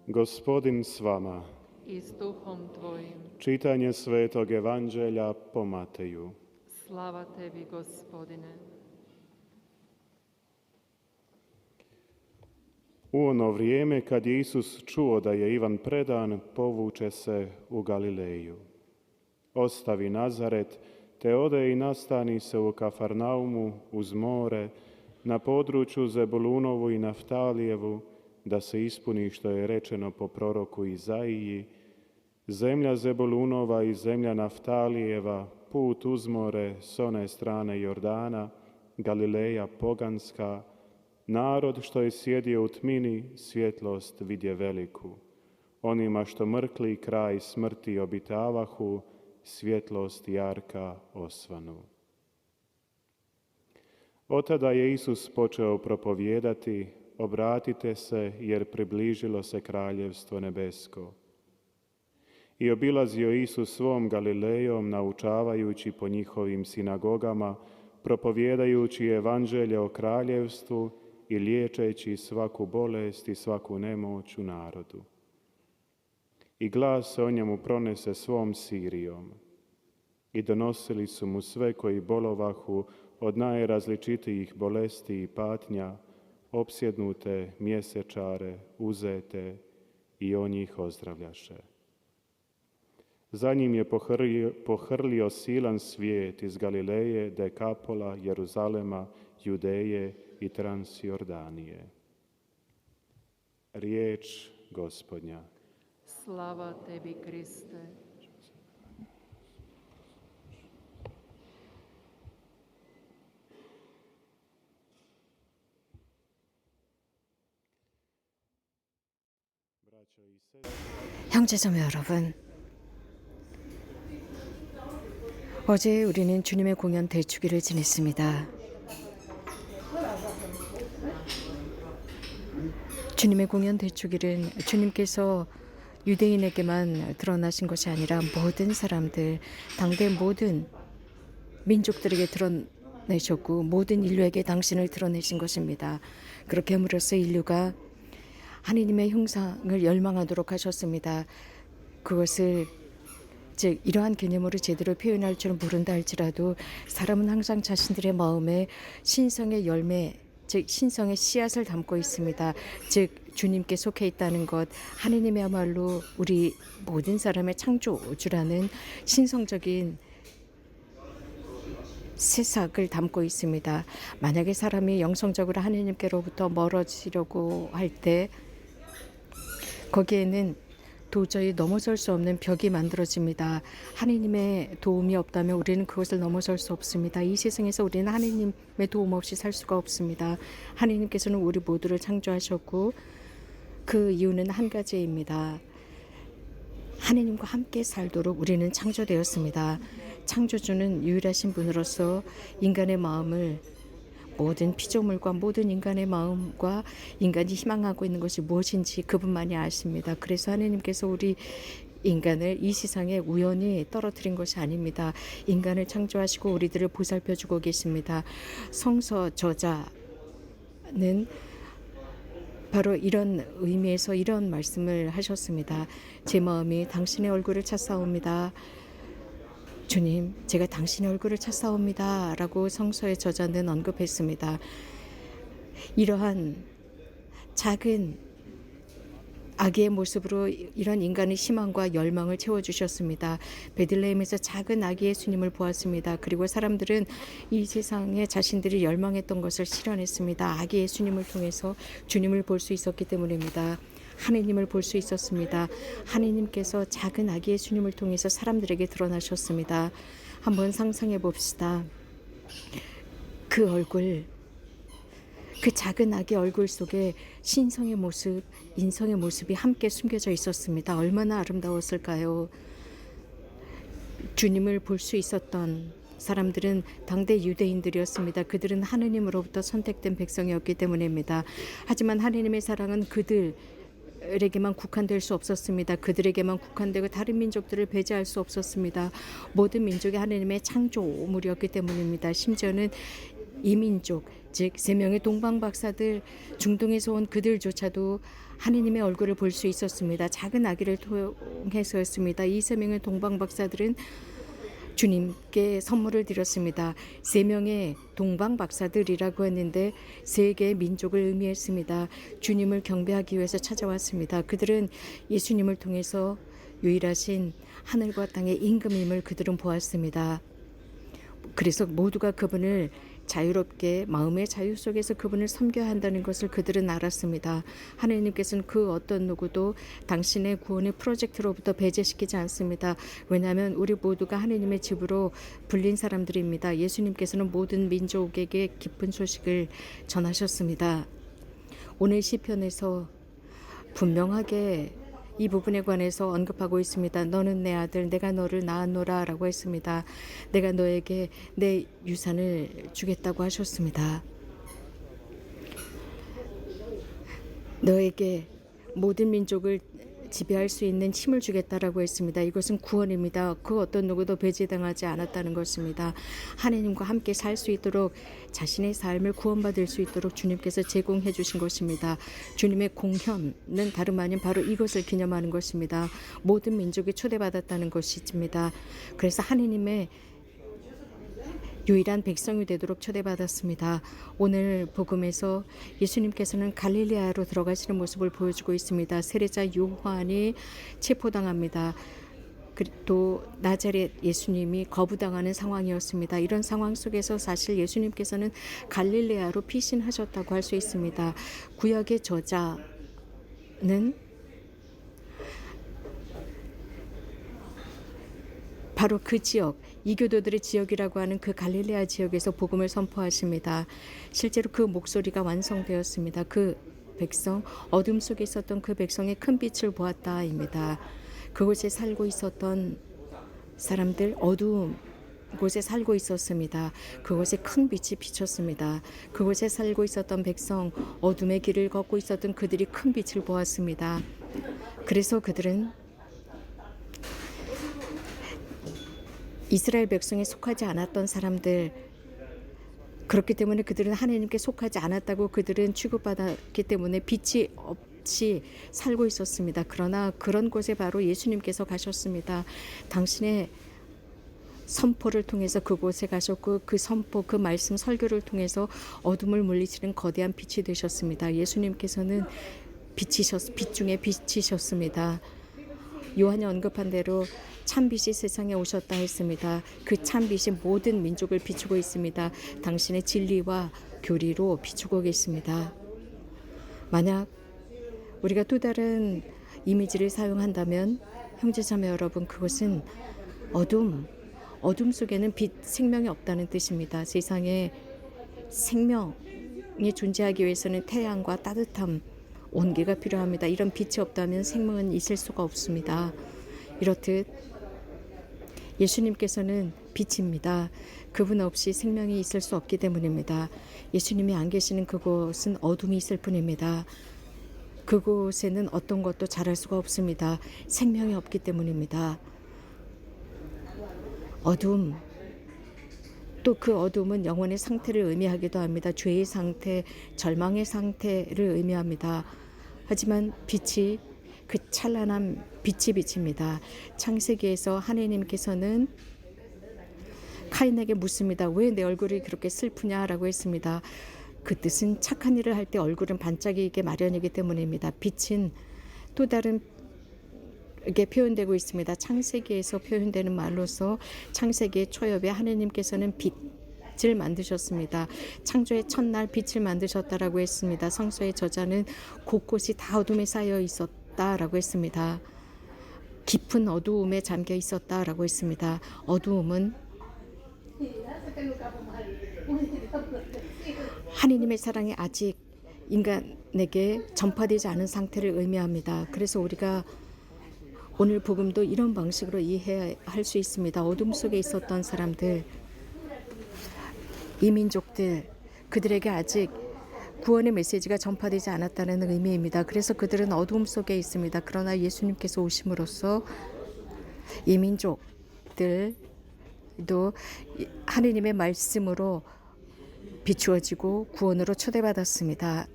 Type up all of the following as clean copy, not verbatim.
Gospodin s vama. I s duhom tvojim. Čitanje Svetog Evanđelja po Mateju. Slava tebi, Gospodine. U ono vrijeme, kad je Isus čuo da je Ivan predan, povuče se u Galileju. Ostavi Nazaret, te ode i nastani se u Kafarnaumu uz more, na području Zebulunovu i Naftalijevu, da se ispuni što je rečeno po proroku Izaiji: zemlja Zebulunova i zemlja Naftalijeva, put uz more s one strane Jordana, Galileja poganska, narod što je sjedio u tmini, svjetlost vidje veliku. Onima što mrkli kraj smrti obitavahu, svjetlost jarka osvanu. Otada je Isus počeo propovijedati: obratite se, jer približilo se kraljevstvo nebesko. I obilazio Isus svom Galilejom, naučavajući po njihovim sinagogama, propovijedajući evanđelje o kraljevstvu i liječeći svaku bolest i svaku nemoć u narodu. I glas se o njemu pronese svom Sirijom. I donosili su mu sve koji bolovahu od najrazličitijih bolesti i patnja, opsjednute, mjesečare, uzete, i on njih ozdravljaše. Za njim je pohrlio silan svijet iz Galileje, Dekapola, Jeruzalema, Judeje i Transjordanije. Riječ Gospodnja. Slava tebi, Kriste. 형제자매 여러분, 어제 우리는 주님의 공연 대축일을 지냈습니다. 주님의 공연 대축일은 주님께서 유대인에게만 드러나신 것이 아니라 모든 사람들, 당대 모든 민족들에게 드러내셨고 모든 인류에게 당신을 드러내신 것입니다. 그렇게 함으로써 인류가 하느님의 형상을 열망하도록 하셨습니다. 그것을 즉 이러한 개념으로 제대로 표현할 줄은 모른다 할지라도 사람은 항상 자신들의 마음에 신성의 열매, 즉 신성의 씨앗을 담고 있습니다. 즉 주님께 속해 있다는 것, 하느님이야말로 우리 모든 사람의 창조주라는 신성적인 새싹을 담고 있습니다. 만약에 사람이 영성적으로 하느님께로부터 멀어지려고 할 때 거기에는 도저히 넘어설 수 없는 벽이 만들어집니다. 하느님의 도움이 없다면 우리는 그것을 넘어설 수 없습니다. 이 세상에서 우리는 하느님의 도움 없이 살 수가 없습니다. 하느님께서는 우리 모두를 창조하셨고 그 이유는 한 가지입니다. 하느님과 함께 살도록 우리는 창조되었습니다. 창조주는 유일하신 분으로서 인간의 마음을, 모든 피조물과 모든 인간의 마음과 인간이 희망하고 있는 것이 무엇인지 그분만이 아십니다. 그래서 하느님께서 우리 인간을 이 세상에 우연히 떨어뜨린 것이 아닙니다. 인간을 창조하시고 우리들을 보살펴주고 계십니다. 성서 저자는 바로 이런 의미에서 이런 말씀을 하셨습니다. 제 마음이 당신의 얼굴을 찾사옵니다. 주님, 제가 당신의 얼굴을 찾사옵니다. 라고 성서의 저자는 언급했습니다. 이러한 작은 아기의 모습으로 이런 인간의 희망과 열망을 채워주셨습니다. 베들레헴에서 작은 아기 예수님을 보았습니다. 그리고 사람들은 이 세상에 자신들이 열망했던 것을 실현했습니다. 아기 예수님을 통해서 주님을 볼 수 있었기 때문입니다. 하느님을 볼 수 있었습니다. 하느님께서 작은 아기 예수님을 통해서 사람들에게 드러나셨습니다. 한번 상상해 봅시다. 그 얼굴, 그 작은 아기 얼굴 속에 신성의 모습, 인성의 모습이 함께 숨겨져 있었습니다. 얼마나 아름다웠을까요? 주님을 볼 수 있었던 사람들은 당대 유대인들이었습니다. 그들은 하느님으로부터 선택된 백성이었기 때문입니다. 하지만 하느님의 사랑은 그들에게만 국한될 수 없었습니다. 그들에게만 국한되고 다른 민족들을 배제할 수 없었습니다. 모든 민족이 하느님의 창조물이었기 때문입니다. 심지어는 이민족, 즉 세 명의 동방 박사들, 중동에서 온 그들조차도 하느님의 얼굴을 볼 수 있었습니다. 작은 아기를 통해서였습니다. 이 세 명의 동방 박사들은 주님께 선물을 드렸습니다. 세 명의 동방 박사들이라고 했는데 세 개의 민족을 의미했습니다. 주님을 경배하기 위해서 찾아왔습니다. 그들은 예수님을 통해서 유일하신 하늘과 땅의 임금임을 그들은 보았습니다. 그래서 모두가 그분을 자유롭게 마음의 자유 속에서 그분을 섬겨야 한다는 것을 그들은 알았습니다. 하나님께서는 그 어떤 누구도 당신의 구원의 프로젝트로부터 배제시키지 않습니다. 왜냐하면 우리 모두가 하나님의 집으로 불린 사람들입니다. 예수님께서는 모든 민족에게 기쁜 소식을 전하셨습니다. 오늘 시편에서 분명하게 이 부분에 관해서 언급하고 있습니다. 너는 내 아들, 내가 너를 낳았노라 라고 했습니다. 내가 너에게 내 유산을 주겠다고 하셨습니다. 너에게 모든 민족을 지배할 수 있는 힘을 주겠다라고 했습니다. 이것은 구원입니다. 그 어떤 누구도 배제당하지 않았다는 것입니다. 하나님과 함께 살 수 있도록 자신의 삶을 구원받을 수 있도록 주님께서 제공해 주신 것입니다. 주님의 공현은 다름 아닌 바로 이것을 기념하는 것입니다. 모든 민족이 초대받았다는 것입니다. 그래서 하나님의 유일한 백성이 되도록 초대받았습니다. 오늘 복음에서 예수님께서는 갈릴리아로 들어가시는 모습을 보여주고 있습니다. 세례자 요한이 체포당합니다. 또 나자렛 예수님이 거부당하는 상황이었습니다. 이런 상황 속에서 사실 예수님께서는 갈릴리아로 피신하셨다고 할 수 있습니다. 구약의 저자는 바로 그 지역, 이교도들의 지역이라고 하는 그 갈릴레아 지역에서 복음을 선포하십니다. 실제로 그 목소리가 완성되었습니다. 그 백성, 어둠 속에 있었던 그 백성의 큰 빛을 보았다입니다. 그곳에 살고 있었던 사람들, 어두운 곳에 살고 있었습니다. 그곳에 큰 빛이 비쳤습니다. 그곳에 살고 있었던 백성, 어둠의 길을 걷고 있었던 그들이 큰 빛을 보았습니다. 그래서 그들은 이스라엘 백성에 속하지 않았던 사람들, 그렇기 때문에 그들은 하나님께 속하지 않았다고 그들은 취급받았기 때문에 빛이 없이 살고 있었습니다. 그러나 그런 곳에 바로 예수님께서 가셨습니다. 당신의 선포를 통해서 그곳에 가셨고 그 선포, 그 말씀 설교를 통해서 어둠을 물리치는 거대한 빛이 되셨습니다. 예수님께서는 빛 중에 빛이셨습니다. 요한이 언급한 대로 참빛이 세상에 오셨다 했습니다. 그 참빛이 모든 민족을 비추고 있습니다. 당신의 진리와 교리로 비추고 계십니다. 만약 우리가 또 다른 이미지를 사용한다면 형제자매 여러분, 그것은 어둠 속에는 빛, 생명이 없다는 뜻입니다. 세상에 생명이 존재하기 위해서는 태양과 따뜻함, 온기가 필요합니다. 이런 빛이 없다면 생명은 있을 수가 없습니다. 이렇듯 예수님께서는 빛입니다. 그분 없이 생명이 있을 수 없기 때문입니다. 예수님이 안 계시는 그곳은 어둠이 있을 뿐입니다. 그곳에는 어떤 것도 자랄 수가 없습니다. 생명이 없기 때문입니다. 어둠, 또 그 어둠은 영혼의 상태를 의미하기도 합니다. 죄의 상태, 절망의 상태를 의미합니다. 하지만 빛이, 그 찬란한 빛이 빛입니다. 창세기에서 하나님께서는 카인에게 묻습니다. 왜 내 얼굴이 그렇게 슬프냐라고 했습니다. 그 뜻은 착한 일을 할 때 얼굴은 반짝이게 마련이기 때문입니다. 빛은 또 다른 게 표현되고 있습니다. 창세기에서 표현되는 말로서 창세기의 초엽에 하나님께서는 빛을 만드셨습니다. 창조의 첫날 빛을 만드셨다라고 했습니다. 성서의 저자는 곳곳이 다 어둠에 쌓여 있었다라고 했습니다. 깊은 어두움에 잠겨 있었다라고 했습니다. 어두움은 하나님의 사랑이 아직 인간에게 전파되지 않은 상태를 의미합니다. 그래서 우리가 오늘 복음도 이런 방식으로 이해할 수 있습니다. 어둠 속에 있었던 사람들, 이민족들, 그들에게 아직 구원의 메시지가 전파되지 않았다는 의미입니다. 그래서 그들은 어둠 속에 있습니다. 그러나 예수님께서 오심으로써 이민족들도 하느님의 말씀으로 비추어지고 구원으로 초대받았습니다.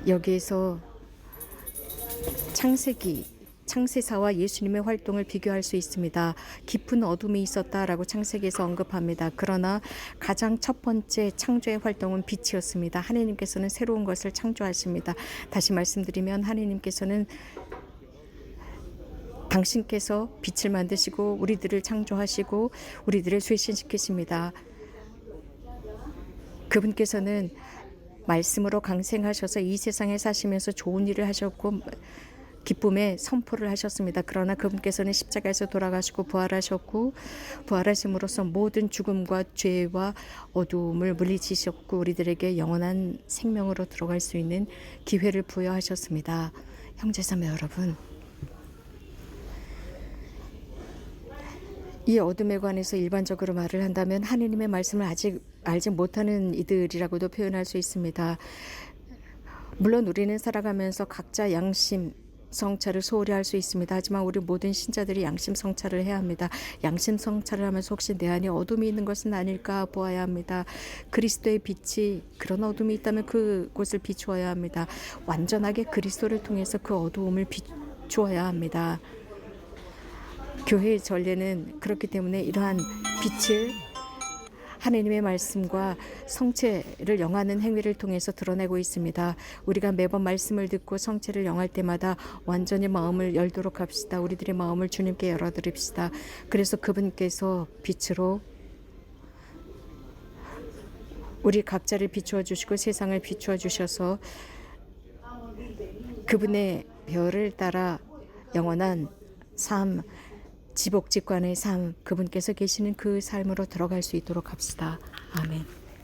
여기에서 창세사와 예수님의 활동을 비교할 수 있습니다. 깊은 어둠이 있었다라고 창세기에서 언급합니다. 그러나 가장 첫 번째 창조의 활동은 빛이었습니다. 하나님께서는 새로운 것을 창조하십니다. 다시 말씀드리면 하나님께서는 당신께서 빛을 만드시고 우리들을 창조하시고 우리들을 쇄신시키십니다. 그분께서는 말씀으로 강생하셔서 이 세상에 사시면서 좋은 일을 하셨고 기쁨의 선포를 하셨습니다. 그러나 그분께서는 십자가에서 돌아가시고 부활하셨고 부활하심으로써 모든 죽음과 죄와 어두움을 물리치셨고 우리들에게 영원한 생명으로 들어갈 수 있는 기회를 부여하셨습니다. 형제자매 여러분, 이 어둠에 관해서 일반적으로 말을 한다면 하느님의 말씀을 아직 알지 못하는 이들이라고도 표현할 수 있습니다. 물론 우리는 살아가면서 각자 양심 성찰을 소홀히 할 수 있습니다. 하지만 우리 모든 신자들이 양심 성찰을 해야 합니다. 양심 성찰을 하면서 혹시 내 안에 어둠이 있는 것은 아닐까 보아야 합니다. 그리스도의 빛이 그런 어둠이 있다면 그곳을 비추어야 합니다. 완전하게 그리스도를 통해서 그 어두움을 비추어야 합니다. 교회의 전례는 그렇기 때문에 이러한 빛을 하나님의 말씀과 성체를 영하는 행위를 통해서 드러내고 있습니다. 우리가 매번 말씀을 듣고 성체를 영할 때마다 완전히 마음을 열도록 합시다. 우리들의 마음을 주님께 열어드립시다. 그래서 그분께서 빛으로 우리 각자를 비추어 주시고 세상을 비추어 주셔서 그분의 별을 따라 영원한 삶, 지복직관의 삶, 그분께서 계시는 그 삶으로 들어갈 수 있도록 합시다. 아멘.